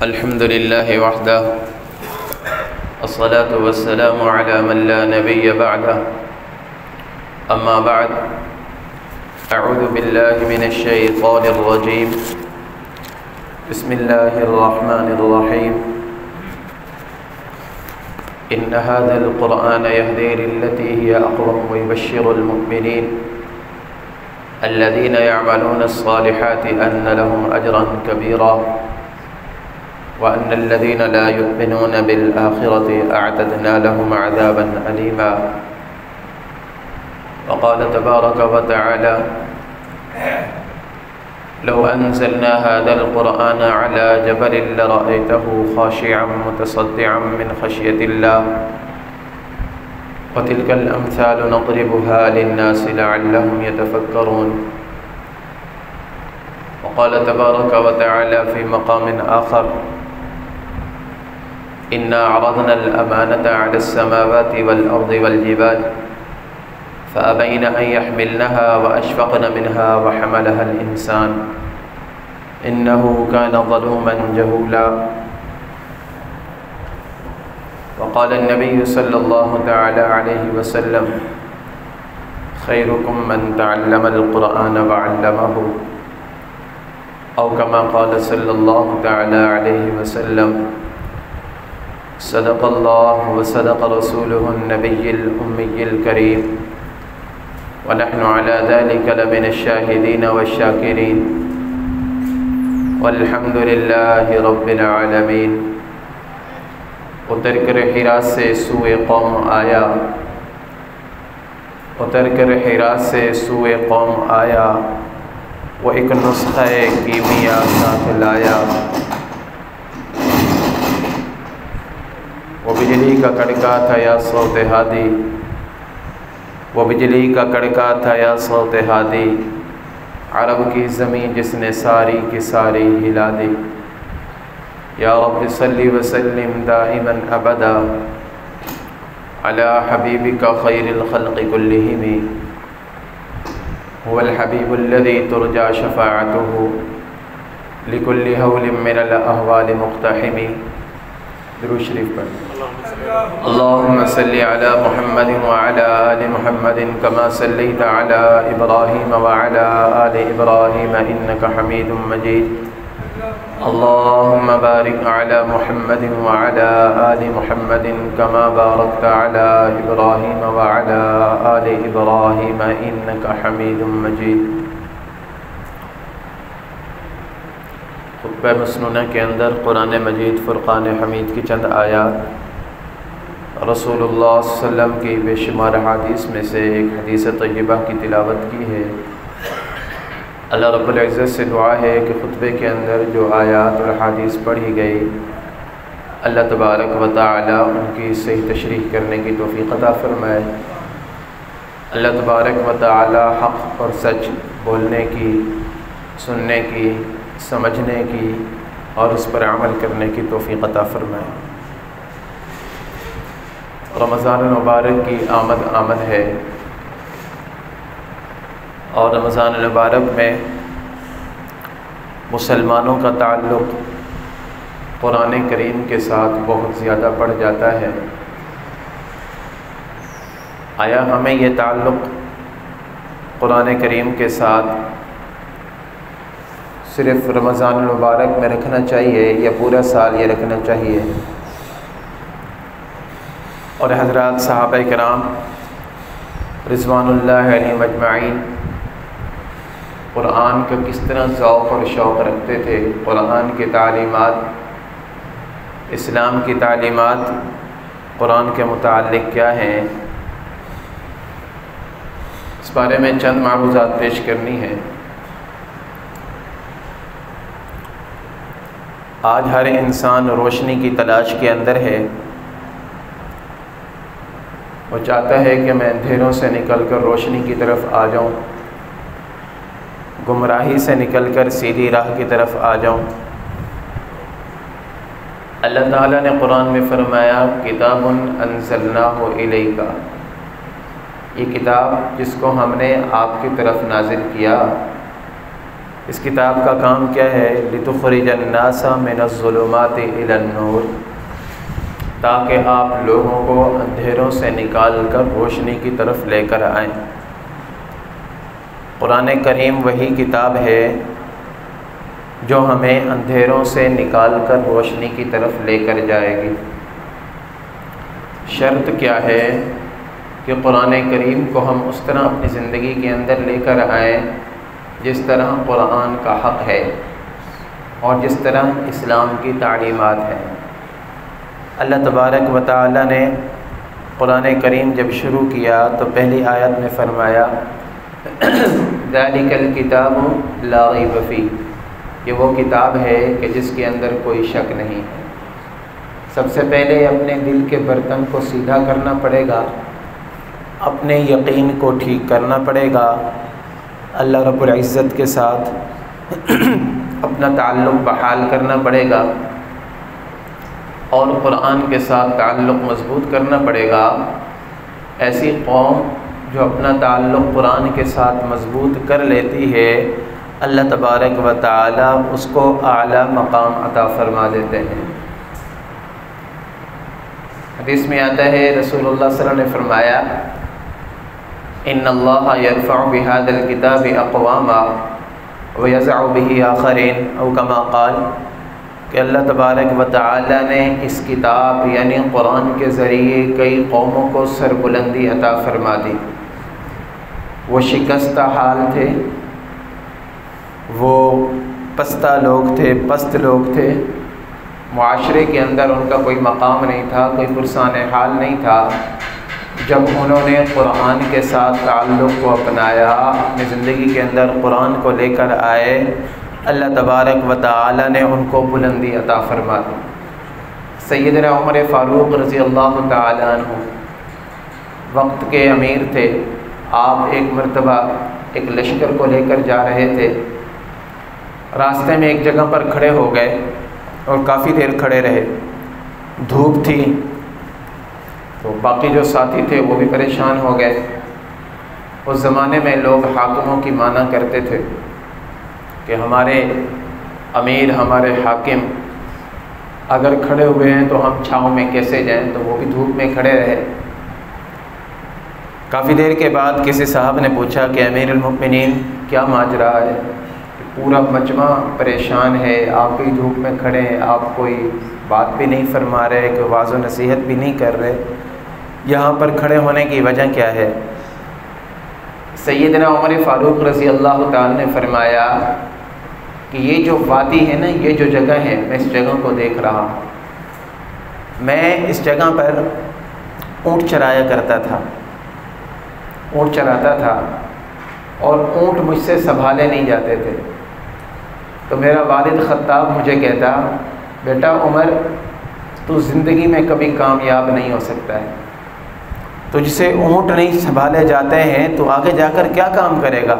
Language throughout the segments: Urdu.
الحمد لله وحده الصلاة والسلام على من لا نبي بعده أما بعد أعوذ بالله من الشيطان الرجيم بسم الله الرحمن الرحيم إن هذا القرآن يهدي للتي هي أقوم ويبشر المؤمنين الذين يعملون الصالحات أن لهم أجرا كبيرا وأن الذين لا يؤمنون بالآخرة أعتدنا لهم عذابا أليما وقال تبارك وتعالى لو أنزلنا هذا القرآن على جبل لرأيته خاشعا متصدعا من خشية الله وتلك الأمثال نضربها للناس لعلهم يتفكرون وقال تبارك وتعالى في مقام آخر إنا عرضنا الأمانة على السماوات والأرض والجبال فأبين أن يحملنها وأشفقن منها وحملها الإنسان إنه كان ظلوما جهولا وقال النبي صلى الله تعالى عليه وسلم خيركم من تعلم القرآن وعلمه أو كما قال صلى الله تعالى عليه وسلم صدق الله وصدق رسوله النبي الأمي الكريم ونحن على ذلك لمن الشاهدين والشاكرين والحمد لله رب العالمين اتر کر حرا سے سوئے قوم آیا اتر کر حرا سے سوئے قوم آیا وہ ایک نسخہ کیمیا ساتھ لایا وہ بجلی کا کڑکا تھا یا صوت ہادی وہ بجلی کا کڑکا تھا یا صوت ہادی عرب کی زمین جس نے ساری کی ساری ہلا دی یا رب صلی وسلم دائما ابدا علی حبیبک خیر الخلق کلہم هو الحبیب الذی ترجى شفاعته لكل هول من الاحوال مقتحم درود شریف پڑھ اللهم صل على محمد وعلى آل محمد كما صليت على إبراهيم وعلى آل إبراهيم إنك حميد مجيد اللهم بارك على محمد وعلى آل محمد كما باركت على إبراهيم وعلى آل إبراهيم إنك حميد مجيد خطبہ مسنونہ کے اندر قرآن مجید فرقان حمید کی چند آیات رسول اللہ صلی اللہ علیہ وسلم کی بے شمار حدیث میں سے ایک حدیث طیبہ کی تلاوت کی ہے۔ اللہ رب العزت سے دعا ہے کہ خطبے کے اندر جو آیات اور حدیث پڑھی گئی اللہ تبارک و تعالی ان کی صحیح تشریح کرنے کی توفیق عطا فرمائے۔ اللہ تبارک و تعالی حق اور سچ بولنے کی، سننے کی، سمجھنے کی اور اس پر عمل کرنے کی توفیق عطا فرمائے۔ رمضان المبارک کی آمد ہے اور رمضان المبارک میں مسلمانوں کا تعلق قرآن کریم کے ساتھ بہت زیادہ بڑھ جاتا ہے۔ آیا ہمیں یہ تعلق قرآن کریم کے ساتھ صرف رمضان المبارک میں رکھنا چاہیے یا پورا سال یہ رکھنا چاہیے؟ اور حضرات صحابہ کرام رضوان اللہ علیہم اجمعین قرآن کا کس طرح ذوق اور شوق رکھتے تھے، قرآن کی تعلیمات، اسلام کی تعلیمات قرآن کے متعلق کیا ہیں، اس بارے میں چند معروضات پیش کرنی ہے۔ آج ہر انسان روشنی کی تلاش کے اندر ہے، وہ چاہتا ہے کہ میں اندھیروں سے نکل کر روشنی کی طرف آ جاؤں، گمراہی سے نکل کر سیدھی راہ کی طرف آ جاؤں۔ اللہ تعالیٰ نے قرآن میں فرمایا کتاب انزلناہ الیک، یہ کتاب جس کو ہم نے آپ کی طرف نازل کیا اس کتاب کا کام کیا ہے؟ لتخرج الناس من الظلمات الی النور، تاکہ آپ لوگوں کو اندھیروں سے نکال کر روشنی کی طرف لے کر آئیں۔ قرآن کریم وہی کتاب ہے جو ہمیں اندھیروں سے نکال کر روشنی کی طرف لے کر جائے گی۔ شرط کیا ہے کہ قرآن کریم کو ہم اس طرح اپنی زندگی کے اندر لے کر آئیں جس طرح قرآن کا حق ہے اور جس طرح اسلام کی تعلیمات ہیں۔ اللہ تبارک و تعالی نے قرآن کریم جب شروع کیا تو پہلی آیت میں فرمایا ذالک الکتاب لا ریب فیہ، یہ وہ کتاب ہے کہ جس کے اندر کوئی شک نہیں ہے۔ سب سے پہلے اپنے دل کے برتن کو سیدھا کرنا پڑے گا، اپنے یقین کو ٹھیک کرنا پڑے گا، اللہ رب العزت کے ساتھ اپنا تعلق بحال کرنا پڑے گا اور قرآن کے ساتھ تعلق مضبوط کرنا پڑے گا۔ ایسی قوم جو اپنا تعلق قرآن کے ساتھ مضبوط کر لیتی ہے، اللہ تبارک و تعالی اس کو اعلیٰ مقام عطا فرما دیتے ہیں۔ حدیث میں آتا ہے رسول اللہ صلی اللہ علیہ وسلم نے فرمایا ان اللہ یرفع بہذا الکتاب اقواما ویضع بہ آخرین، او کما قال، کہ اللہ تبارک و تعالی نے اس کتاب یعنی قرآن کے ذریعے کئی قوموں کو سربلندی عطا فرما دی۔ وہ شکستہ حال تھے، وہ پستہ لوگ تھے، پست لوگ تھے، معاشرے کے اندر ان کا کوئی مقام نہیں تھا، کوئی پرسان حال نہیں تھا۔ جب انہوں نے قرآن کے ساتھ تعلق کو اپنایا، اپنی زندگی کے اندر قرآن کو لے کر آئے، اللہ تبارک و تعالی نے ان کو بلندی عطا فرما دی۔ سیدنا عمر فاروق رضی اللہ تعالی عنہ وقت کے امیر تھے۔ آپ ایک مرتبہ ایک لشکر کو لے کر جا رہے تھے، راستے میں ایک جگہ پر کھڑے ہو گئے اور کافی دیر کھڑے رہے، دھوپ تھی تو باقی جو ساتھی تھے وہ بھی پریشان ہو گئے۔ اس زمانے میں لوگ حاکموں کی مانا کرتے تھے کہ ہمارے امیر، ہمارے حاکم اگر کھڑے ہوئے ہیں تو ہم چھاؤں میں کیسے جائیں، تو وہ بھی دھوپ میں کھڑے رہے۔ کافی دیر کے بعد کسی صاحب نے پوچھا کہ امیر المؤمنین کیا ماجرا ہے؟ پورا مجمع پریشان ہے، آپ بھی دھوپ میں کھڑے ہیں، آپ کوئی بات بھی نہیں فرما رہے، کوئی واعظ و نصیحت بھی نہیں کر رہے، یہاں پر کھڑے ہونے کی وجہ کیا ہے؟ سیدنا عمر فاروق رضی اللہ تعالی نے فرمایا کہ یہ جو وادی ہے نا، یہ جو جگہ ہے، میں اس جگہ کو دیکھ رہا ہوں۔ میں اس جگہ پر اونٹ چرایا کرتا تھا، اونٹ چراتا تھا، اور اونٹ مجھ سے سنبھالے نہیں جاتے تھے۔ تو میرا والد خطاب مجھے کہتا بیٹا عمر، تو زندگی میں کبھی کامیاب نہیں ہو سکتا ہے، تجھ سے اونٹ نہیں سنبھالے جاتے ہیں تو آگے جا کر کیا کام کرے گا؟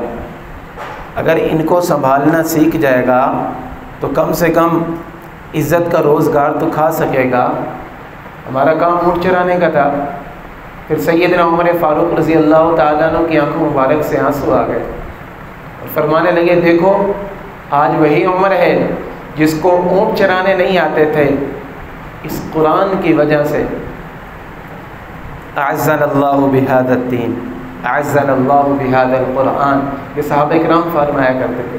اگر ان کو سنبھالنا سیکھ جائے گا تو کم سے کم عزت کا روزگار تو کھا سکے گا۔ ہمارا کام اونٹ چرانے کا تھا۔ پھر سیدنا عمر فاروق رضی اللہ تعالیٰ عنہ کی آنکھوں مبارک سے آنسو آ گئے اور فرمانے لگے دیکھو آج وہی عمر ہے جس کو اونٹ چرانے نہیں آتے تھے، اس قرآن کی وجہ سے اعزنا اللہ بہذا الدین، اعزنا اللہ بہذا القرآن، یہ صحابہ کرام فرمایا کرتے تھے۔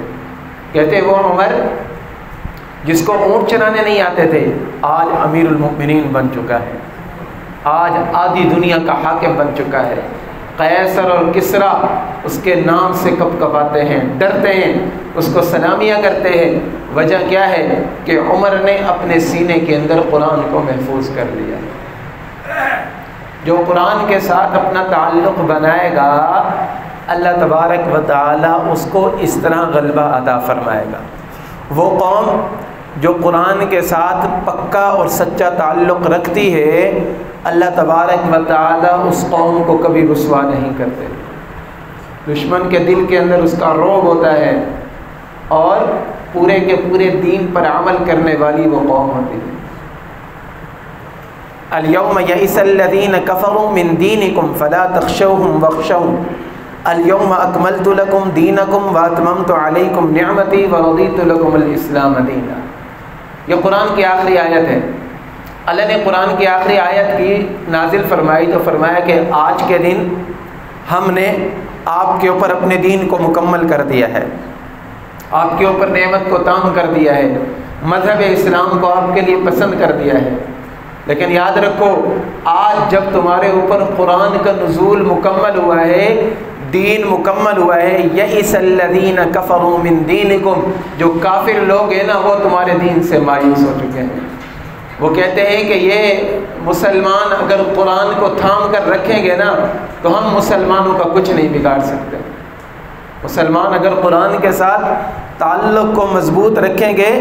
کہتے وہ عمر جس کو اونٹ چرانے نہیں آتے تھے آج امیر المؤمنین بن چکا ہے، آج آدھی دنیا کا حاکم بن چکا ہے۔ قیصر اور کسریٰ اس کے نام سے کپ کپاتے ہیں، ڈرتے ہیں، اس کو سلامیاں کرتے ہیں۔ وجہ کیا ہے کہ عمر نے اپنے سینے کے اندر قرآن کو محفوظ کر لیا۔ جو قرآن کے ساتھ اپنا تعلق بنائے گا اللہ تبارک و تعالی اس کو اس طرح غلبہ عطا فرمائے گا۔ وہ قوم جو قرآن کے ساتھ پکا اور سچا تعلق رکھتی ہے اللہ تبارک و تعالی اس قوم کو کبھی رسوا نہیں کرتے۔ دشمن کے دل کے اندر اس کا رعب ہوتا ہے اور پورے کے پورے دین پر عمل کرنے والی وہ قوم ہوتی ہے۔ الیوم یئس الذین کفروا من دینکم فلا تخشوہم واخشون، الیوم اکملت لکم دینکم واتممت علیکم نعمتی ورضیت لکم الاسلام دینا۔ یہ قرآن کی آخری آیت ہے۔ اللہ نے قرآن کی آخری آیت کی نازل فرمائی تو فرمایا کہ آج کے دن ہم نے آپ کے اوپر اپنے دین کو مکمل کر دیا ہے، آپ کے اوپر نعمت کو تام کر دیا ہے، مذہب اسلام کو آپ کے لیے پسند کر دیا ہے۔ لیکن یاد رکھو، آج جب تمہارے اوپر قرآن کا نزول مکمل ہوا ہے، دین مکمل ہوا ہے، یئس الذین کفروا من دینکم، جو کافر لوگ ہیں نا وہ تمہارے دین سے مایوس ہو چکے ہیں۔ وہ کہتے ہیں کہ یہ مسلمان اگر قرآن کو تھام کر رکھیں گے نا تو ہم مسلمانوں کا کچھ نہیں بگاڑ سکتے۔ مسلمان اگر قرآن کے ساتھ تعلق کو مضبوط رکھیں گے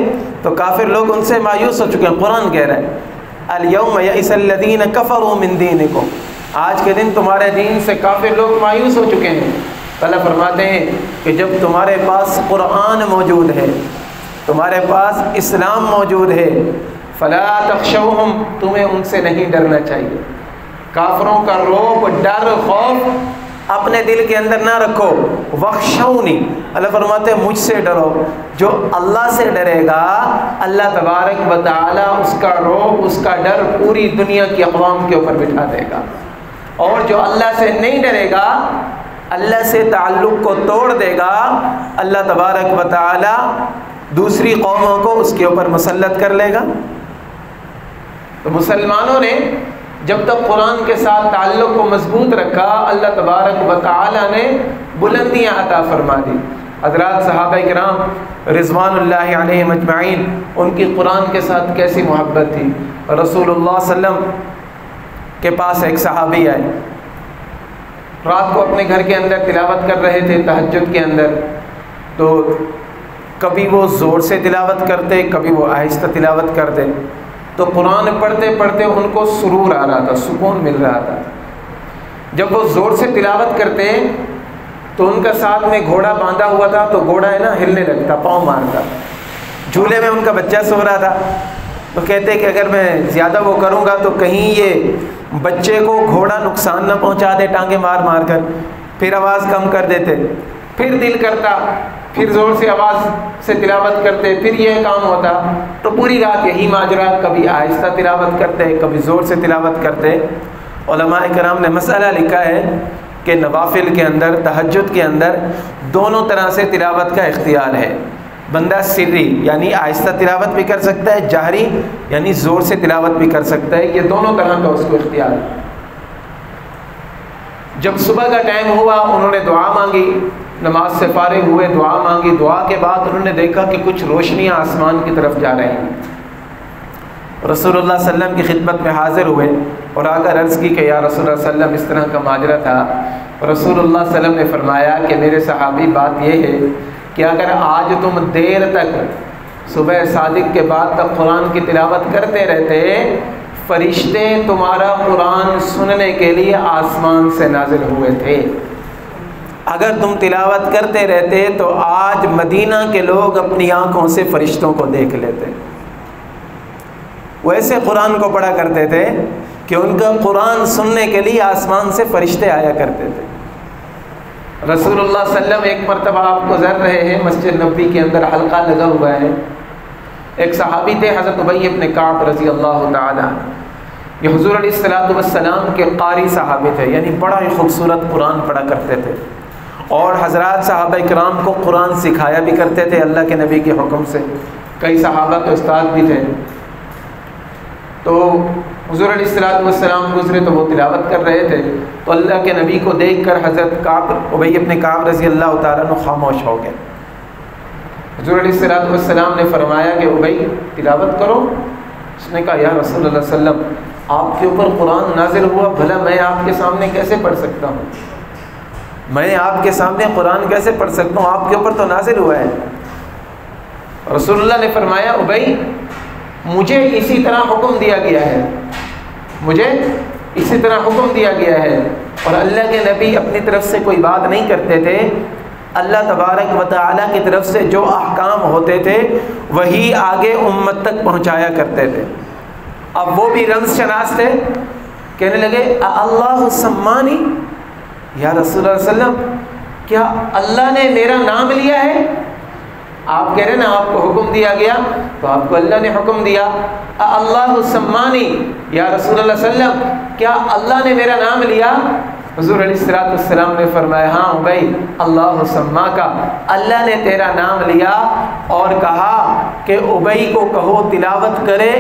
تو کافر لوگ ان سے مایوس ہو چکے ہیں۔ قرآن کہہ رہا ہے الیوم یئس الذین کفروا من دینکم، آج کے دن تمہارے دین سے کافر لوگ مایوس ہو چکے ہیں۔ اللہ فرماتے ہیں کہ جب تمہارے پاس قرآن موجود ہے، تمہارے پاس اسلام موجود ہے، فلا تخشوہم، تمہیں ان سے نہیں ڈرنا چاہیے۔ کافروں کا رعب، ڈر، خوف اپنے دل کے اندر نہ رکھو۔ وخشونی، اللہ فرماتے ہیں مجھ سے ڈرو۔ جو اللہ سے ڈرے گا اللہ تبارک و تعالی اس کا رعب، اس کا ڈر پوری دنیا کی اقوام کے اوپر بٹھا دے گا۔ اور جو اللہ سے نہیں ڈرے گا، اللہ سے تعلق کو توڑ دے گا، اللہ تبارک و تعالی دوسری قوموں کو اس کے اوپر مسلط کر لے گا۔ تو مسلمانوں نے جب تک قرآن کے ساتھ تعلق کو مضبوط رکھا، اللہ تبارک و تعالی نے بلندیاں عطا فرما دی۔ حضرات صحابہ کرام رضوان اللہ علیہم اجمعین، ان کی قرآن کے ساتھ کیسی محبت تھی۔ رسول اللہ صلی اللہ علیہ وسلم کے پاس ایک صحابی آئے، رات کو اپنے گھر کے اندر تلاوت کر رہے تھے تہجد کے اندر، تو کبھی وہ زور سے تلاوت کرتے، کبھی وہ آہستہ تلاوت کرتے، تو قرآن پڑھتے پڑھتے ان کو سرور آ رہا تھا، سکون مل رہا تھا۔ جب وہ زور سے تلاوت کرتے تو ان کا ساتھ میں گھوڑا باندھا ہوا تھا، تو گھوڑا ہے نا ہلنے لگتا، پاؤں مارتا۔ جھولے میں ان کا بچہ سو رہا تھا، تو کہتے کہ اگر میں زیادہ وہ کروں گا تو کہیں یہ بچے کو گھوڑا نقصان نہ پہنچا دے ٹانگیں مار مار کر۔ پھر آواز کم کر دیتے، پھر دل کرتا، پھر زور سے آواز سے تلاوت کرتے، پھر یہ کام ہوتا۔ تو پوری رات یہی ماجرا، کبھی آہستہ تلاوت کرتے، کبھی زور سے تلاوت کرتے۔ علماء کرام نے مسئلہ لکھا ہے کہ نوافل کے اندر، تہجد کے اندر دونوں طرح سے تلاوت کا اختیار ہے۔ بندہ سری یعنی آہستہ تلاوت بھی کر سکتا ہے، جہری یعنی زور سے تلاوت بھی کر سکتا ہے، یہ دونوں طرح کا اس کو اختیار ہے۔ جب صبح کا ٹائم ہوا انہوں نے دعا مانگی، نماز سے فارغ ہوئے، دعا مانگی، دعا کے بعد انہوں نے دیکھا کہ کچھ روشنیاں آسمان کی طرف جا رہی ہیں۔ رسول اللہ صلی اللہ علیہ وسلم کی خدمت میں حاضر ہوئے اور آ کر عرض کی کہ یا رسول اللہ صلی اللہ علیہ وسلم اس طرح کا ماجرا تھا۔ رسول اللہ صلی اللہ علیہ وسلم نے فرمایا کہ میرے صحابی بات یہ ہے کہ اگر آج تم دیر تک صبح صادق کے بعد تک قرآن کی تلاوت کرتے رہتے، فرشتے تمہارا قرآن سننے کے لیے آسمان سے نازل ہوئے تھے۔ اگر تم تلاوت کرتے رہتے تو آج مدینہ کے لوگ اپنی آنکھوں سے فرشتوں کو دیکھ لیتے۔ وہ ایسے قرآن کو پڑھا کرتے تھے کہ ان کا قرآن سننے کے لیے آسمان سے فرشتے آیا کرتے تھے۔ رسول اللہ صلی اللہ علیہ وسلم ایک مرتبہ آپ گزر رہے ہیں، مسجد نبوی کے اندر حلقہ لگا ہوا ہے، ایک صحابی تھے حضرت ابی ابن کعب رضی اللہ تعالی، یہ حضور علیہ الصلوۃ والسلام کے قاری صحابی تھے، یعنی بڑا ہی خوبصورت قرآن پڑھا کرتے تھے، اور حضرات صحابہ کرام کو قرآن سکھایا بھی کرتے تھے اللہ کے نبی کے حکم سے، کئی صحابہ کے استاد بھی تھے۔ تو حضور علیہ الصلوۃ والسلام گزرے تو وہ تلاوت کر رہے تھے، تو اللہ کے نبی کو دیکھ کر حضرت ابی ابن کعب رضی اللہ تعالیٰ عنہ خاموش ہو گئے۔ حضور علیہ الصلوۃ والسلام نے فرمایا کہ ابی تلاوت کرو۔ اس نے کہا یا رسول اللہ صلی اللہ علیہ وسلم آپ کے اوپر قرآن نازل ہوا، بھلا میں آپ کے سامنے کیسے پڑھ سکتا ہوں؟ میں آپ کے سامنے قرآن کیسے پڑھ سکتا ہوں؟ آپ کے اوپر تو نازل ہوا ہے۔ رسول اللہ نے فرمایا ابی مجھے اسی طرح حکم دیا گیا ہے، مجھے اسی طرح حکم دیا گیا ہے، اور اللہ کے نبی اپنی طرف سے کوئی بات نہیں کرتے تھے، اللہ تبارک و تعالیٰ کی طرف سے جو احکام ہوتے تھے وہی آگے امت تک پہنچایا کرتے تھے۔ اب وہ بھی رمز شناس تھے، کہنے لگے اللہ سمانی، یا رسول اللہ صلی اللہ علیہ وسلم کیا اللہ نے میرا نام لیا ہے؟ آپ کہہ رہے ہیں نا آپ کو حکم دیا گیا، تو آپ کو اللہ نے حکم دیا۔ اللہ سمانی یا رسول اللہ صلی اللہ علیہ وسلم، کیا اللہ نے میرا نام لیا؟ حضور علیہ الصلوۃ والسلام نے فرمایا ہاں ابی اللہ سما کا، اللہ نے تیرا نام لیا اور کہا کہ ابی کو کہو تلاوت کرے۔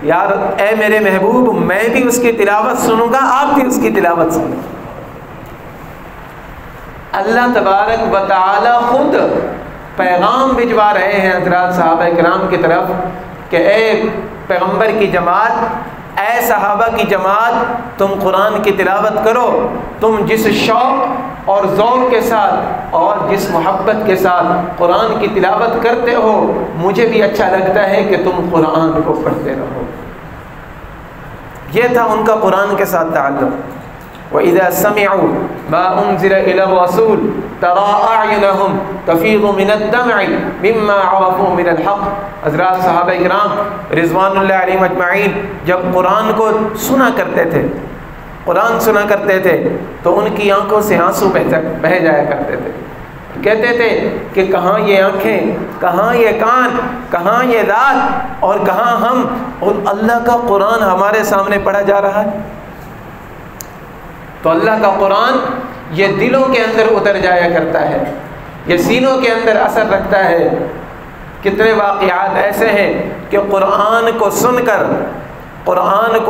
یار اے میرے محبوب، میں بھی اس کی تلاوت سنوں گا، آپ بھی اس کی تلاوت سنیں۔ اللہ تبارک و تعالی خود پیغام بھجوا رہے ہیں حضرات صحابہ کرام کی طرف کہ اے پیغمبر کی جماعت، اے صحابہ کی جماعت، تم قرآن کی تلاوت کرو۔ تم جس شوق اور ذوق کے ساتھ اور جس محبت کے ساتھ قرآن کی تلاوت کرتے ہو، مجھے بھی اچھا لگتا ہے کہ تم قرآن کو پڑھتے رہو۔ یہ تھا ان کا قرآن کے ساتھ تعلق۔ وَإِذَا سَمِعُوا مَا أُنزِلَ إِلَى الرَّسُولِ تَرَىٰ أَعْيُنَهُمْ تَفِيضُ مِنَ الدَّمْعِ مِمَّا عَرَفُوا مِنَ الْحَقِّ۔ حضرات صحابہ کرام رضوان اللہ علیہم اجمعین جب قرآن کو سنا کرتے تھے، قرآن سنا کرتے تھے، تو ان کی آنکھوں سے آنسو بہہ جایا کرتے تھے۔ کہتے تھے کہ کہاں یہ آنکھیں، کہاں یہ کان، کہاں یہ ذات، اور کہاں ہم، اور اللہ کا قرآن ہمارے سامنے پڑھا جا رہا ہے۔ تو اللہ کا قرآن یہ دلوں کے اندر اتر جایا کرتا ہے، یہ سینوں کے اندر اثر رکھتا ہے۔ کتنے واقعات ایسے ہیں کہ قرآن کو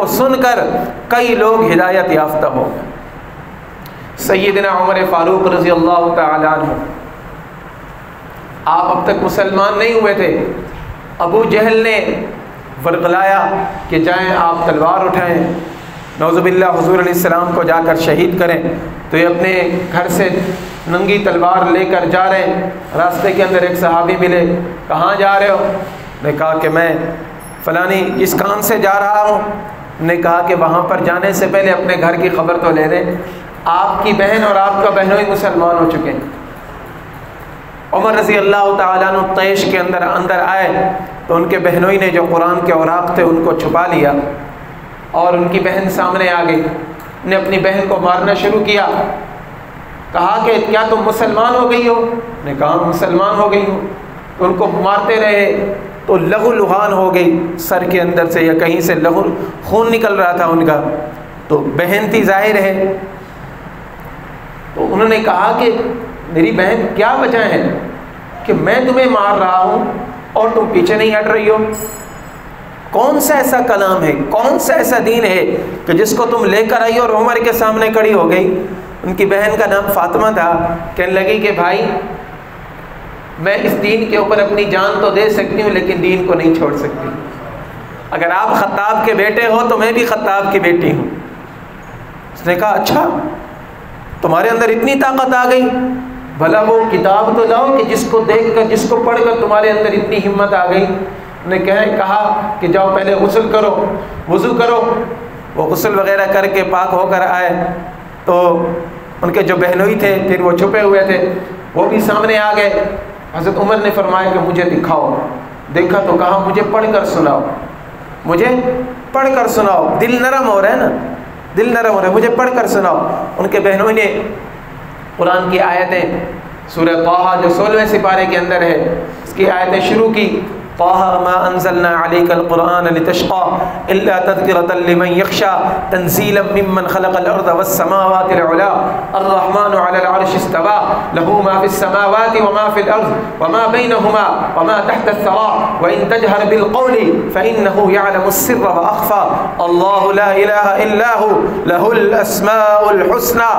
سن کر کئی لوگ ہدایت یافتہ ہو گئے۔ سیدنا عمر فاروق رضی اللہ تعالی عنہ، آپ اب تک مسلمان نہیں ہوئے تھے، ابو جہل نے ورغلایا کہ جائیں آپ تلوار اٹھائیں، نعوذ باللہ حضور علیہ السلام کو جا کر شہید کریں۔ تو یہ اپنے گھر سے ننگی تلوار لے کر جا رہے ہیں۔ راستے کے اندر ایک صحابی ملے، کہاں جا رہے ہو؟ نے کہا کہ میں فلانی اس کام سے جا رہا ہوں۔ نے کہا کہ وہاں پر جانے سے پہلے اپنے گھر کی خبر تو لے لیں، آپ کی بہن اور آپ کا بہنوئی مسلمان ہو چکے ہیں۔ عمر رضی اللہ تعالیٰ عنہ طیش کے اندر آئے تو ان کے بہنوئی نے جو قرآن کے اوراق تھے ان کو چھپا لیا، اور ان کی بہن سامنے آ گئی، نے اپنی بہن کو مارنا شروع کیا۔ کہا کہ کیا تم مسلمان ہو گئی ہو؟ نے کہا مسلمان ہو گئی ہوں۔ ان کو مارتے رہے تو لہو لہان ہو گئی، سر کے اندر سے یا کہیں سے لہو خون نکل رہا تھا ان کا، تو بہن تھی ظاہر ہے۔ تو انہوں نے کہا کہ میری بہن کیا وجہ ہے کہ میں تمہیں مار رہا ہوں اور تم پیچھے نہیں ہٹ رہی ہو؟ کون سا ایسا کلام ہے، کون سا ایسا دین ہے کہ جس کو تم لے کر آئی اور عمر کے سامنے کھڑی ہو گئی؟ ان کی بہن کا نام فاطمہ تھا۔ کہنے لگی کہ بھائی میں اس دین کے اوپر اپنی جان تو دے سکتی ہوں لیکن دین کو نہیں چھوڑ سکتی۔ اگر آپ خطاب کے بیٹے ہو تو میں بھی خطاب کی بیٹی ہوں۔ اس نے کہا اچھا تمہارے اندر اتنی طاقت آ گئی، بھلا وہ کتاب تو لاؤ کہ جس کو دیکھ کر، جس کو پڑھ کر تمہارے اندر اتنی ہمت آ گئی۔ نے کہا کہ جاؤ پہلے غسل کرو، وضو کرو۔ وہ غسل وغیرہ کر کے پاک ہو کر آئے تو ان کے جو بہنوئی تھے پھر وہ چھپے ہوئے تھے، وہ بھی سامنے آ گئے۔ حضرت عمر نے فرمایا کہ مجھے دکھاؤ۔ دیکھا تو کہا مجھے پڑھ کر سناؤ، مجھے پڑھ کر سناؤ۔ دل نرم ہو رہا ہے نا، دل نرم ہو رہا ہے، مجھے پڑھ کر سناؤ۔ ان کے بہنوئی نے قرآن کی آیتیں، سورہ طٰہٰ جو 16ویں سپارے کے اندر ہے، اس کی آیتیں شروع کی۔ طٰہٰ ما انزلنا علیک القرآن لتشقى الا تذکرۃ لمن یخشى تنزیلا ممن خلق الارض والسماوات العلی الرحمن علی العرش استوى له ما في السماوات وما في الارض وما بينهما وما تحت الثرى وان تجهر بالقول فانه يعلم السر واخفى الله لا اله الا هو له الاسماء الحسنى۔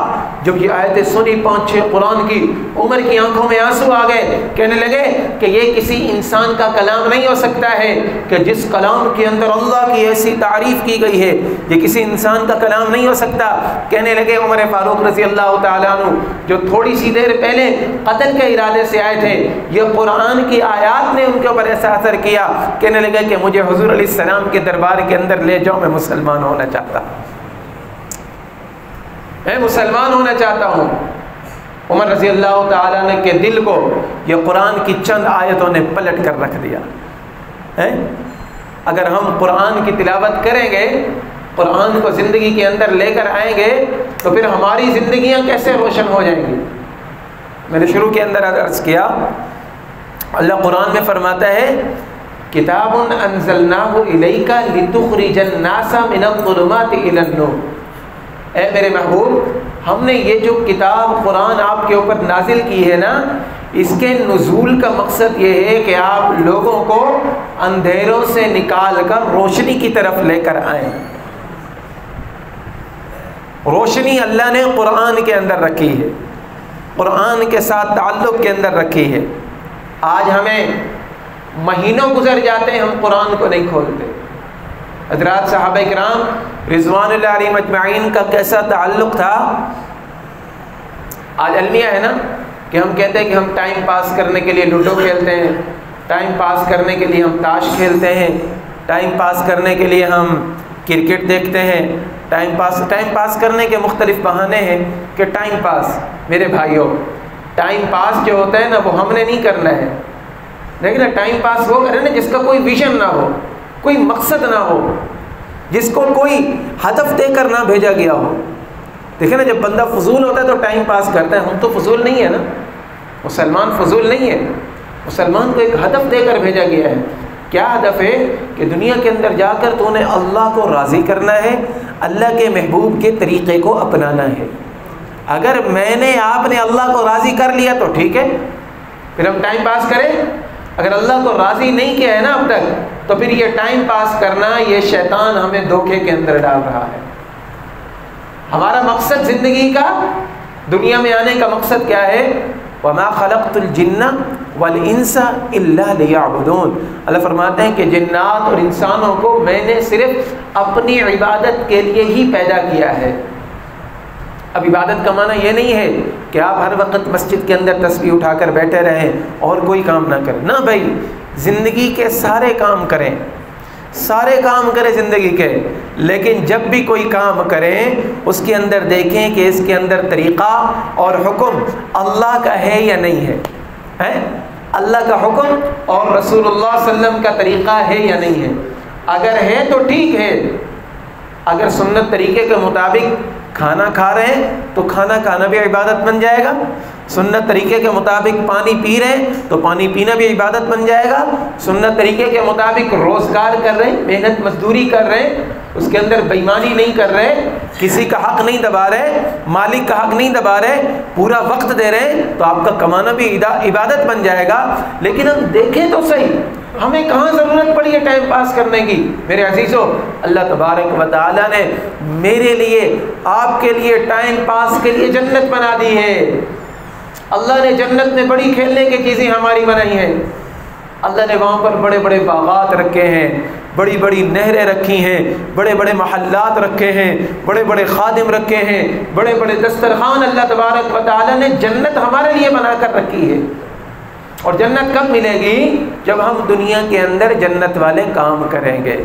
جب یہ آیتیں سنی 5-6 قرآن کی، عمر کی آنکھوں میں آنسو آ گئے۔ کہنے لگے کہ یہ کسی انسان کا کلام نہیں ہو سکتا ہے کہ جس کلام کے اندر اللہ کی ایسی تعریف کی گئی ہے، یہ کسی انسان کا کلام نہیں ہو سکتا۔ کہنے لگے عمر فاروق رضی اللہ تعالیٰ عنہ جو تھوڑی سی دیر پہلے قتل کے ارادے سے آئے تھے، یہ قرآن کی آیات نے ان کے اوپر ایسا اثر کیا۔ کہنے لگے کہ مجھے حضور علیہ السلام کے دربار کے اندر لے جاؤ، میں مسلمان ہونا چاہتا ہوں، میں مسلمان ہونا چاہتا ہوں۔ عمر رضی اللہ تعالیٰ نے کے دل کو یہ قرآن کی چند آیتوں نے پلٹ کر رکھ دیا ہے۔ اگر ہم قرآن کی تلاوت کریں گے، قرآن کو زندگی کے اندر لے کر آئیں گے، تو پھر ہماری زندگیاں کیسے روشن ہو جائیں گی؟ میں نے شروع کے اندر عرض کیا، اللہ قرآن میں فرماتا ہے کتاب انزلناہ الیک لتخرج الناس من الظلمات الی النور، اے میرے محبوب ہم نے یہ جو کتاب قرآن آپ کے اوپر نازل کی ہے نا، اس کے نزول کا مقصد یہ ہے کہ آپ لوگوں کو اندھیروں سے نکال کر روشنی کی طرف لے کر آئیں۔ روشنی اللہ نے قرآن کے اندر رکھی ہے، قرآن کے ساتھ تعلق کے اندر رکھی ہے۔ آج ہمیں مہینوں گزر جاتے ہیں ہم قرآن کو نہیں کھولتے۔ حضرات صحابہ کرام رضوان اللہ علیہم اجمعین کا کیسا تعلق تھا۔ آج المیہ ہے نا کہ ہم کہتے ہیں کہ ہم ٹائم پاس کرنے کے لیے لوڈو کھیلتے ہیں، ٹائم پاس کرنے کے لیے ہم تاش کھیلتے ہیں، ٹائم پاس کرنے کے لیے ہم کرکٹ دیکھتے ہیں، ٹائم پاس کرنے کے مختلف بہانے ہیں کہ ٹائم پاس۔ میرے بھائیوں ٹائم پاس جو ہوتا ہے نا وہ ہم نے نہیں کرنا ہے، لیکن ٹائم پاس وہ کرے نا جس کا کوئی ویژن نہ ہو، کوئی مقصد نہ ہو، جس کو کوئی ہدف دے کر نہ بھیجا گیا ہو۔ دیکھیں نا جب بندہ فضول ہوتا ہے تو ٹائم پاس کرتا ہے، ہم تو فضول نہیں ہے نا، مسلمان فضول نہیں ہے، مسلمان کو ایک ہدف دے کر بھیجا گیا ہے۔ کیا ہدف ہے؟ کہ دنیا کے اندر جا کر تو نے اللہ کو راضی کرنا ہے، اللہ کے محبوب کے طریقے کو اپنانا ہے۔ اگر میں نے آپ نے اللہ کو راضی کر لیا تو ٹھیک ہے، پھر ہم ٹائم پاس کریں۔ اگر اللہ کو راضی نہیں کیا ہے نا اب تک، تو پھر یہ ٹائم پاس کرنا، یہ شیطان ہمیں دھوکے کے اندر ڈال رہا ہے۔ ہمارا مقصد زندگی کا، دنیا میں آنے کا مقصد کیا ہے؟ وَمَا خَلَقْتُ الْجِنَّ وَالْإِنسَ إِلَّا لِيَعْبُدُونَ۔ اللہ فرماتے ہیں کہ جنات اور انسانوں کو میں نے صرف اپنی عبادت کے لیے ہی پیدا کیا ہے۔ اب عبادت کا معنی یہ نہیں ہے کہ آپ ہر وقت مسجد کے اندر تسبیح اٹھا کر بیٹھے رہیں اور کوئی کام نہ کریں، نہ بھائی، زندگی کے سارے کام کریں، سارے کام کریں زندگی کے، لیکن جب بھی کوئی کام کریں اس کے اندر دیکھیں کہ اس کے اندر طریقہ اور حکم اللہ کا ہے یا نہیں ہے، اللہ کا حکم اور رسول اللہ صلی اللہ علیہ وسلم کا طریقہ ہے یا نہیں ہے۔ اگر ہے تو ٹھیک ہے، اگر سنت طریقے کے مطابق کھانا کھا رہے ہیں تو کھانا کھانا بھی عبادت بن جائے گا، سنت طریقے کے مطابق پانی پی رہے ہیں تو پانی پینا بھی عبادت بن جائے گا، سنت طریقے کے مطابق روزگار کر رہے ہیں، محنت مزدوری کر رہے ہیں، اس کے اندر بےایمانی نہیں کر رہے، کسی کا حق نہیں دبا رہے، مالک کا حق نہیں دبا رہے، پورا وقت دے رہے ہیں تو آپ کا کمانا بھی عبادت بن جائے گا۔ لیکن ہم دیکھیں تو صحیح، ہمیں کہاں ضرورت پڑی ہے ٹائم پاس کرنے کی؟ میرے عزیزوں، اللہ تبارک و تعالیٰ نے میرے لیے، آپ کے لیے ٹائم پاس کے لیے جنت بنا دی ہے۔ اللہ نے جنت میں بڑی کھیلنے کی چیزیں ہماری بنائی ہیں، اللہ نے وہاں پر بڑے بڑے باغات رکھے ہیں، بڑی بڑی نہریں رکھی ہیں، بڑے بڑے محلات رکھے ہیں، بڑے بڑے خادم رکھے ہیں، بڑے بڑے دسترخوان اللہ تبارک و تعالیٰ نے جنت ہمارے لیے بنا کر رکھی ہے۔ اور جنت کب ملے گی؟ جب ہم دنیا کے اندر جنت والے کام کریں گے۔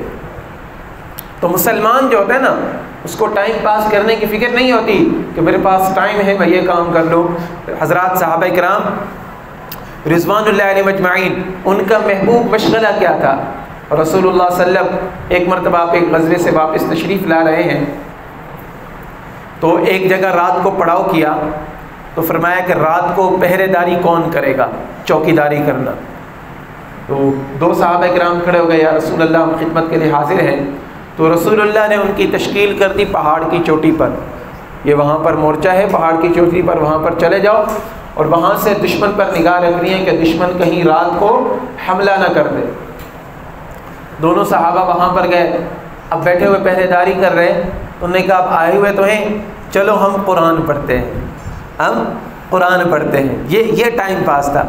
تو مسلمان جو ہوتا ہے نا اس کو ٹائم پاس کرنے کی فکر نہیں ہوتی کہ میرے پاس ٹائم ہے میں یہ کام کر لوں۔ حضرات صحابہ کرام رضوان اللہ علیہم اجمعین، ان کا محبوب مشغلہ کیا تھا؟ رسول اللہ صلی اللہ علیہ وسلم ایک مرتبہ آپ ایک غزوے سے واپس تشریف لا رہے ہیں تو ایک جگہ رات کو پڑاؤ کیا، تو فرمایا کہ رات کو پہرے داری کون کرے گا، چوکی داری کرنا۔ تو دو صحابہ کرام کھڑے ہو گئے، یا رسول اللہ ہم خدمت کے لیے حاضر ہیں۔ تو رسول اللہ نے ان کی تشکیل کر دی پہاڑ کی چوٹی پر، یہ وہاں پر مورچہ ہے پہاڑ کی چوٹی پر، وہاں پر چلے جاؤ اور وہاں سے دشمن پر نگاہ رکھنی ہے کہ دشمن کہیں رات کو حملہ نہ کر دے۔ دونوں صحابہ وہاں پر گئے، اب بیٹھے ہوئے پہرے داری کر رہے ہیں، تو انہوں نے کہا اب آئے ہوئے تو ہیں، چلو ہم قرآن پڑھتے ہیں، ہم قرآن پڑھتے ہیں۔ یہ ٹائم پاس تھا۔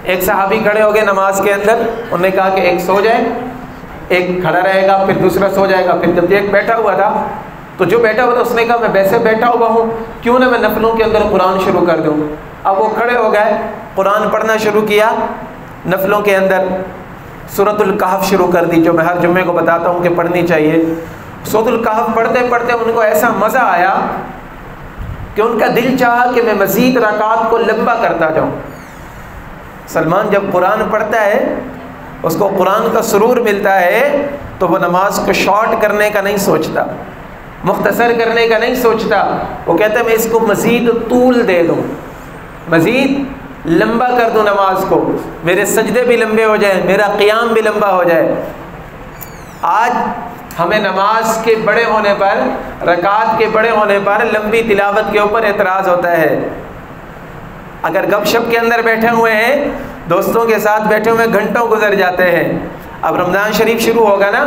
ایک صحابی کھڑے ہو گئے نماز کے اندر، انہوں نے کہا کہ ایک سو جائے، ایک کھڑا رہے گا، پھر دوسرا سو جائے گا، پھر جب ایک بیٹھا ہوا تھا تو جو بیٹھا ہوا تھا اس نے کہا میں ویسے بیٹھا ہوا ہوں، کیوں نہ میں نفلوں کے اندر قرآن شروع کر دوں۔ اب وہ کھڑے ہو گئے، قرآن پڑھنا شروع کیا، نفلوں کے اندر سورۃ الکہف شروع کر دی، جو میں ہر جمعے کو بتاتا ہوں کہ پڑھنی چاہیے۔ سورۃ الکہف پڑھتے پڑھتے ان کو ایسا مزہ آیا کہ ان کا دل چاہا کہ میں مزید رکعات کو لمبا کرتا جاؤں۔ سلمان جب قرآن پڑھتا ہے اس کو قرآن کا سرور ملتا ہے تو وہ نماز کو شارٹ کرنے کا نہیں سوچتا، مختصر کرنے کا نہیں سوچتا، وہ کہتا ہے میں اس کو مزید طول دے دوں، مزید لمبا کر دوں نماز کو، میرے سجدے بھی لمبے ہو جائیں، میرا قیام بھی لمبا ہو جائے۔ آج ہمیں نماز کے بڑے ہونے پر، رکعات کے بڑے ہونے پر لمبی تلاوت کے اوپر اعتراض ہوتا ہے۔ اگر گپ شپ کے اندر بیٹھے ہوئے ہیں، دوستوں کے ساتھ بیٹھے ہوئے گھنٹوں گزر جاتے ہیں۔ اب رمضان شریف شروع ہوگا نا،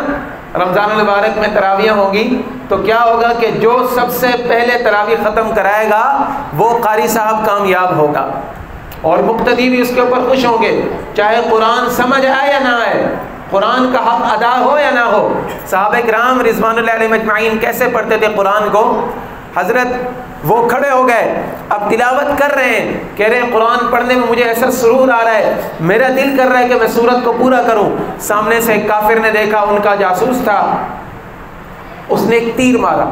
رمضان المبارک میں تراویح ہوگی، تو کیا ہوگا کہ جو سب سے پہلے تراویح ختم کرائے گا وہ قاری صاحب کامیاب ہوگا، اور مقتدی بھی اس کے اوپر خوش ہوں گے، چاہے قرآن سمجھ آئے یا نہ آئے، قرآن کا حق ادا ہو یا نہ ہو۔ صحابہ کرام رضوان اللہ علیہم اجمعین کیسے پڑھتے تھے قرآن کو؟ حضرت وہ کھڑے ہو گئے، اب تلاوت کر رہے ہیں، کہہ رہے ہیں قرآن پڑھنے میں مجھے ایسا سرور آ رہا ہے، میرا دل کر رہا ہے کہ میں سورت کو پورا کروں۔ سامنے سے ایک کافر نے دیکھا، ان کا جاسوس تھا، اس نے ایک تیر مارا۔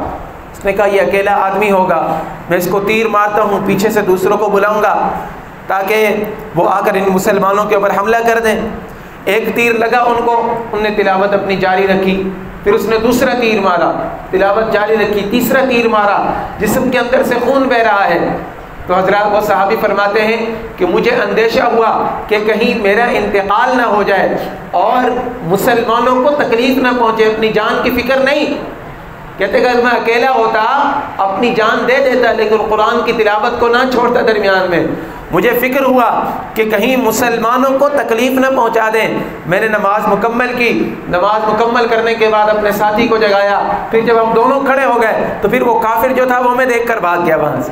اس نے کہا یہ اکیلا آدمی ہوگا، میں اس کو تیر مارتا ہوں، پیچھے سے دوسروں کو بلاؤں گا تاکہ وہ آ کر ان مسلمانوں کے اوپر حملہ کر دیں۔ ایک تیر لگا ان کو، ان نے تلاوت اپنی جاری رکھی، پھر اس نے دوسرا تیر مارا، تلاوت جاری رکھی، تیسرا تیر مارا، جسم کے اندر سے خون بہ رہا ہے۔ تو حضرات وہ صحابی فرماتے ہیں کہ مجھے اندیشہ ہوا کہ کہیں میرا انتقال نہ ہو جائے اور مسلمانوں کو تکلیف نہ پہنچے، اپنی جان کی فکر نہیں۔ کہتے کہ اگر میں اکیلا ہوتا اپنی جان دے دیتا، لیکن قرآن کی تلاوت کو نہ چھوڑتا درمیان میں۔ مجھے فکر ہوا کہ کہیں مسلمانوں کو تکلیف نہ پہنچا دیں۔ میں نے نماز مکمل کی، نماز مکمل کرنے کے بعد اپنے ساتھی کو جگایا، پھر جب ہم دونوں کھڑے ہو گئے تو پھر وہ کافر جو تھا وہ ہمیں دیکھ کر بھاگ گیا وہاں سے۔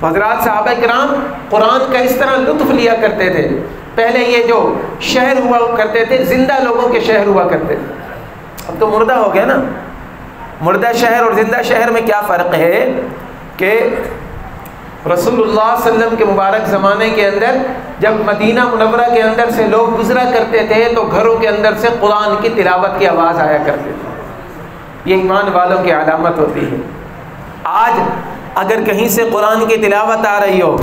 حضرات صحابہ کرام قرآن کا اس طرح لطف لیا کرتے تھے۔ پہلے یہ جو شہر ہوا کرتے تھے زندہ لوگوں کے شہر ہوا کرتے تھے، اب تو مردہ ہو گیا نا۔ مردہ شہر اور زندہ شہر میں کیا فرق ہے کہ رسول اللہ صلی اللہ علیہ وسلم کے مبارک زمانے کے اندر جب مدینہ منورہ کے اندر سے لوگ گزرا کرتے تھے تو گھروں کے اندر سے قرآن کی تلاوت کی آواز آیا کرتی تھی، یہ ایمان والوں کی علامت ہوتی ہے۔ آج اگر کہیں سے قرآن کی تلاوت آ رہی ہو،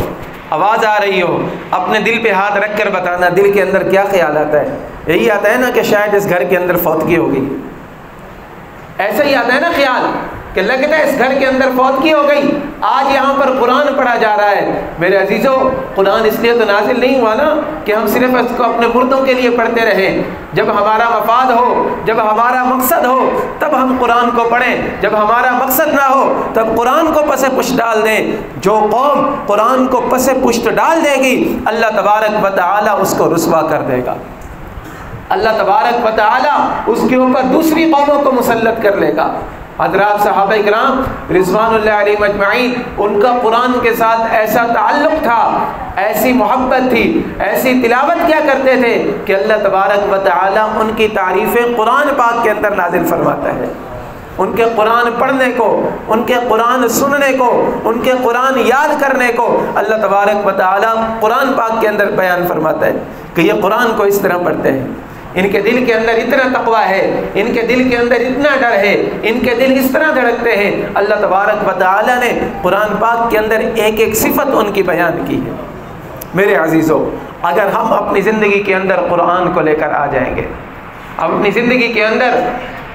آواز آ رہی ہو، اپنے دل پہ ہاتھ رکھ کر بتانا دل کے اندر کیا خیال آتا ہے۔ یہی آتا ہے نا کہ شاید اس گھر کے اندر فوتگی ہو گئی، ایسا ہی آتا ہے نا خیال کہ لگتا ہے اس گھر کے اندر فوتگی ہو گئی، آج یہاں پر قرآن پڑھا جا رہا ہے۔ میرے عزیزو، قرآن اس لیے تو نازل نہیں ہوا نا کہ ہم صرف اس کو اپنے مردوں کے لیے پڑھتے رہیں۔ جب ہمارا مفاد ہو، جب ہمارا مقصد ہو، تب ہم قرآن کو پڑھیں۔ جب ہمارا مقصد نہ ہو تب قرآن کو پس پشت ڈال دیں۔ جو قوم قرآن کو پس پشت ڈال دے گی اللہ تبارک و تعالی اس کو رسوا کر دے گا، اللہ تبارک و تعالی اس کے اوپر دوسری قوموں کو مسلط کر لے گا۔ حضرات صحابہ کرام رضوان اللہ علیہم اجمعین، ان کا قرآن کے ساتھ ایسا تعلق تھا، ایسی محبت تھی، ایسی تلاوت کیا کرتے تھے کہ اللہ تبارک و تعالی ان کی تعریفیں قرآن پاک کے اندر نازل فرماتا ہے۔ ان کے قرآن پڑھنے کو، ان کے قرآن سننے کو، ان کے قرآن یاد کرنے کو اللہ تبارک و تعالی قرآن پاک کے اندر بیان فرماتا ہے کہ یہ قرآن کو اس طرح پڑھتے ہیں، ان کے دل کے اندر اتنا تقویٰ ہے، ان کے دل کے اندر اتنا ڈر ہے، ان کے دل اس طرح دھڑکتے ہیں۔ اللہ تبارک و تعالی نے قرآن پاک کے اندر ایک ایک صفت ان کی بیان کی ہے۔ میرے عزیزو، اگر ہم اپنی زندگی کے اندر قرآن کو لے کر آ جائیں گے، اپنی زندگی کے اندر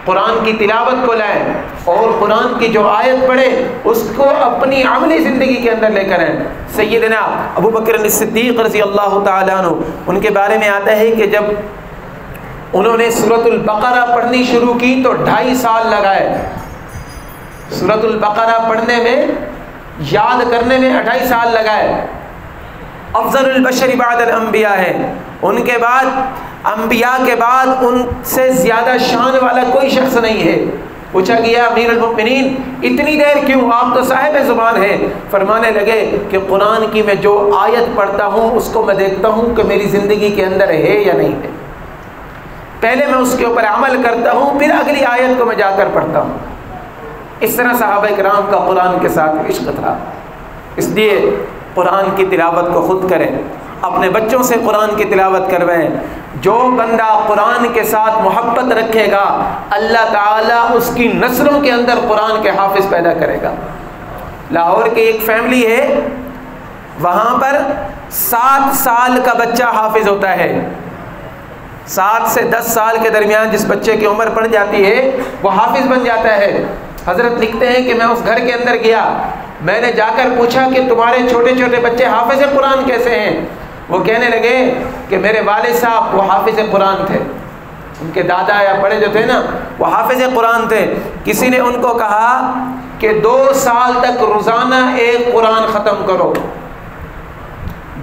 قرآن کی تلاوت کو لائیں اور قرآن کی جو آیت پڑھے اس کو اپنی عملی زندگی کے اندر لے کر آئیں۔ سیدنا ابو بکر صدیق رضی اللہ تعالیٰ عنہ، ان کے بارے میں آتا ہے کہ جب انہوں نے سورۃ البقرہ پڑھنی شروع کی تو 2.5 سال لگائے۔ سورۃ البقرہ پڑھنے میں، یاد کرنے میں 2.5 سال لگائے۔ افضل البشر بعد الانبیاء ہے، ان کے بعد، انبیاء کے بعد ان سے زیادہ شان والا کوئی شخص نہیں ہے۔ پوچھا گیا امیر المؤمنین اتنی دیر کیوں؟ آپ تو صاحب زبان ہیں۔ فرمانے لگے کہ قرآن کی میں جو آیت پڑھتا ہوں اس کو میں دیکھتا ہوں کہ میری زندگی کے اندر ہے یا نہیں ہے، پہلے میں اس کے اوپر عمل کرتا ہوں، پھر اگلی آیت کو میں جا کر پڑھتا ہوں۔ اس طرح صحابہ کرام کا قرآن کے ساتھ عشق تھا۔ اس لیے قرآن کی تلاوت کو خود کریں، اپنے بچوں سے قرآن کی تلاوت کروائیں۔ جو بندہ قرآن کے ساتھ محبت رکھے گا اللہ تعالیٰ اس کی نسلوں کے اندر قرآن کے حافظ پیدا کرے گا۔ لاہور کی ایک فیملی ہے، وہاں پر 7 سال کا بچہ حافظ ہوتا ہے۔ 7 سے 10 سال کے درمیان جس بچے کی عمر پڑ جاتی ہے وہ حافظ بن جاتا ہے۔ حضرت لکھتے ہیں کہ میں اس گھر کے اندر گیا، میں نے جا کر پوچھا کہ تمہارے چھوٹے چھوٹے بچے حافظ قرآن کیسے ہیں؟ وہ کہنے لگے کہ میرے والد صاحب وہ حافظ قرآن تھے، ان کے دادا یا بڑے جو تھے نا وہ حافظ قرآن تھے۔ کسی نے ان کو کہا کہ 2 سال تک روزانہ ایک قرآن ختم کرو،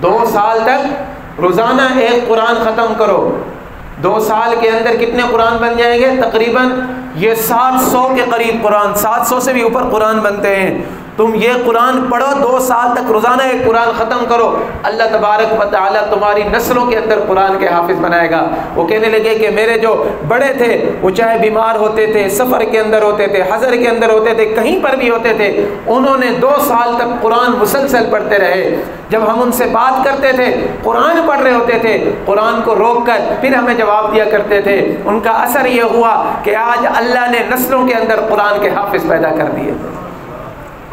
2 سال تک روزانہ ایک قرآن ختم کرو۔ 2 سال کے اندر کتنے قرآن بن جائیں گے؟ تقریباً یہ 700 کے قریب قرآن، 700 سے بھی اوپر قرآن بنتے ہیں۔ تم یہ قرآن پڑھو، 2 سال تک روزانہ ایک قرآن ختم کرو، اللہ تبارک و تعالیٰ تمہاری نسلوں کے اندر قرآن کے حافظ بنائے گا۔ وہ کہنے لگے کہ میرے جو بڑے تھے وہ چاہے بیمار ہوتے تھے، سفر کے اندر ہوتے تھے، حضر کے اندر ہوتے تھے، کہیں پر بھی ہوتے تھے، انہوں نے 2 سال تک قرآن مسلسل پڑھتے رہے۔ جب ہم ان سے بات کرتے تھے قرآن پڑھ رہے ہوتے تھے، قرآن کو روک کر پھر ہمیں جواب دیا کرتے تھے۔ ان کا اثر یہ ہوا کہ آج اللہ نے نسلوں کے اندر قرآن کے حافظ پیدا کر دیے۔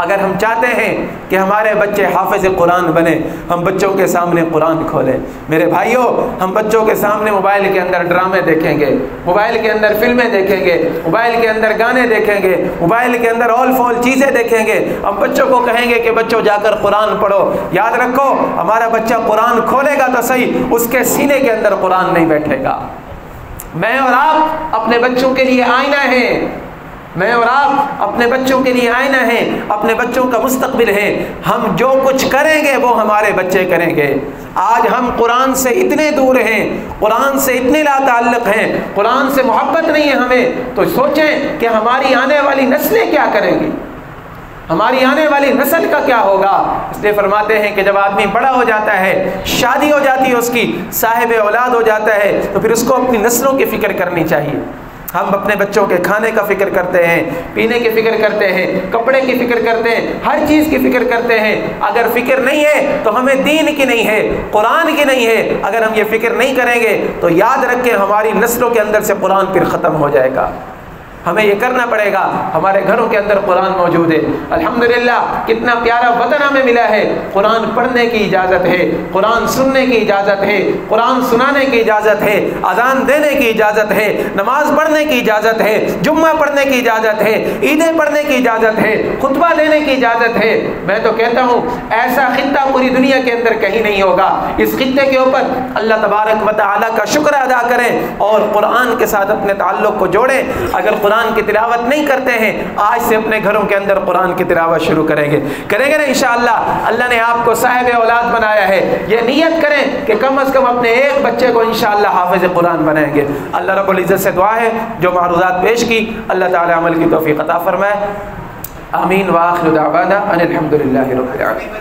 اگر ہم چاہتے ہیں کہ ہمارے بچے حافظ قرآن بنے، ہم بچوں کے سامنے قرآن کھولیں۔ میرے بھائیوں، ہم بچوں کے سامنے موبائل کے اندر ڈرامے دیکھیں گے، موبائل کے اندر فلمیں دیکھیں گے، موبائل کے اندر گانے دیکھیں گے، موبائل کے اندر اول فول چیزیں دیکھیں گے۔ ہم بچوں کو کہیں گے کہ بچوں جا کر قرآن پڑھو۔ یاد رکھو، ہمارا بچہ قرآن کھولے گا تو صحیح، اس کے سینے کے اندر قرآن نہیں بیٹھے گا۔ میں اور آپ اپنے بچوں کے لیے آئینہ ہیں، میں اور آپ اپنے بچوں کے لیے آئینہ ہیں، اپنے بچوں کا مستقبل ہے۔ ہم جو کچھ کریں گے وہ ہمارے بچے کریں گے۔ آج ہم قرآن سے اتنے دور ہیں، قرآن سے اتنے لا تعلق ہیں، قرآن سے محبت نہیں ہے ہمیں، تو سوچیں کہ ہماری آنے والی نسلیں کیا کریں گی، ہماری آنے والی نسل کا کیا ہوگا۔ اس لیے فرماتے ہیں کہ جب آدمی بڑا ہو جاتا ہے، شادی ہو جاتی ہے اس کی، صاحب اولاد ہو جاتا ہے، تو پھر اس کو اپنی نسلوں کی فکر کرنی چاہیے۔ ہم اپنے بچوں کے کھانے کا فکر کرتے ہیں، پینے کی فکر کرتے ہیں، کپڑے کی فکر کرتے ہیں، ہر چیز کی فکر کرتے ہیں۔ اگر فکر نہیں ہے تو ہمیں دین کی نہیں ہے، قرآن کی نہیں ہے۔ اگر ہم یہ فکر نہیں کریں گے تو یاد رکھیں ہماری نسلوں کے اندر سے قرآن پھر ختم ہو جائے گا۔ ہمیں یہ کرنا پڑے گا۔ ہمارے گھروں کے اندر قرآن موجود ہے، الحمدللہ کتنا پیارا وطن ہمیں ملا ہے۔ قرآن پڑھنے کی اجازت ہے، قرآن سننے کی اجازت ہے، قرآن سنانے کی اجازت ہے، اذان دینے کی اجازت ہے، نماز پڑھنے کی اجازت ہے، جمعہ پڑھنے کی اجازت ہے، عیدیں پڑھنے کی اجازت ہے، خطبہ دینے کی اجازت ہے۔ میں تو کہتا ہوں ایسا خطہ پوری دنیا کے اندر کہیں نہیں ہوگا۔ اس خطے کے اوپر اللہ تبارک و تعالیٰ کا شکر ادا کریں اور قرآن کے ساتھ اپنے تعلق کو جوڑیں۔ اگر قرآن کی تلاوت نہیں کرتے ہیں، آج سے اپنے گھروں کے اندر قرآن کی تلاوت شروع کریں گے نا انشاءاللہ۔ اللہ نے آپ کو صاحب اولاد بنایا ہے، یہ نیت کریں کہ کم از کم اپنے ایک بچے کو انشاءاللہ حافظ قرآن بنائیں گے۔ اللہ رب العزت سے دعا ہے جو معروضات پیش کی اللہ تعالی عمل کی توفیق عطا فرمائے۔ آمین وآخر دعوانا ان الحمدللہ رب العالمین۔